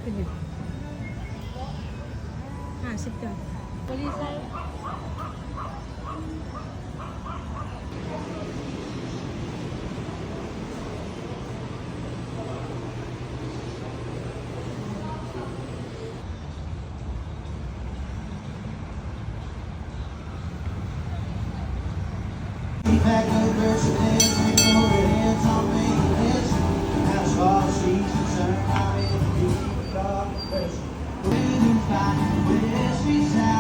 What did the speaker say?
เป็นยัง50 บาทบริษัท Pack of birds and eggs, hang over heads on main heads. As far as she's concerned, I'm in deep dark depression. When you find the best beside